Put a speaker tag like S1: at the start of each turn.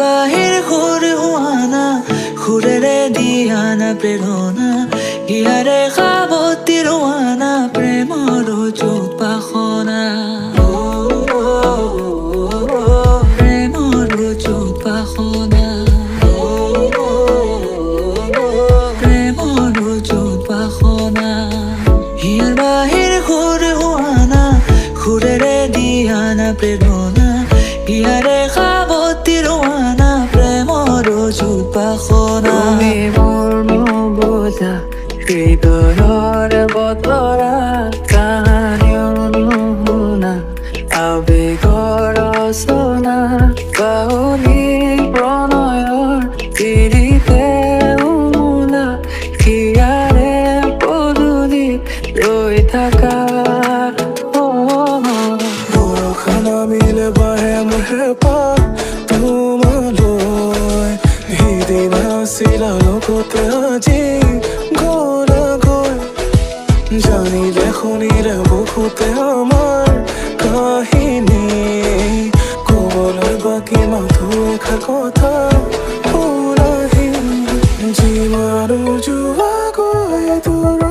S1: বাহিৰ ঘূৰি হোৱানা ঘূৰেৰে দিয়ানা প্ৰেৰণা ইয়াৰে সাৱতি ৰোৱানা প্ৰেমৰ চোপাখনা প্ৰেমৰ চোপাখনা প্ৰেমৰ চোপাখনা ইয়াৰ বাহিৰ ঘূৰি হোৱানা ঘূৰেৰে দিয়ানা প্ৰেৰণা ইয়াৰে সাৱতি ৰোৱানা প্ৰেমৰ চোপাখনা
S2: তুমি মোৰ নুবুজা হৃদয়ৰ বতৰা কাহানিও নুশুনা আবেগৰ ৰচনা বাউলী প্ৰণয়ৰ তিৰিতে উমোলা হিয়াৰে পদূলি ৰৈ থাকা
S3: বৰষা নামিলে বাঢ়ে মোৰ হেঁপাহ তোমালৈ সিদিনা আছিলা লগতে আজি গৈ জানিলে শুনিলে বহুতে আমাৰ কাহিনী ক'বলৈ বাকী মাথো এষাৰ কথা শুনাহি যিমানো যোৱা গৈ দূৰ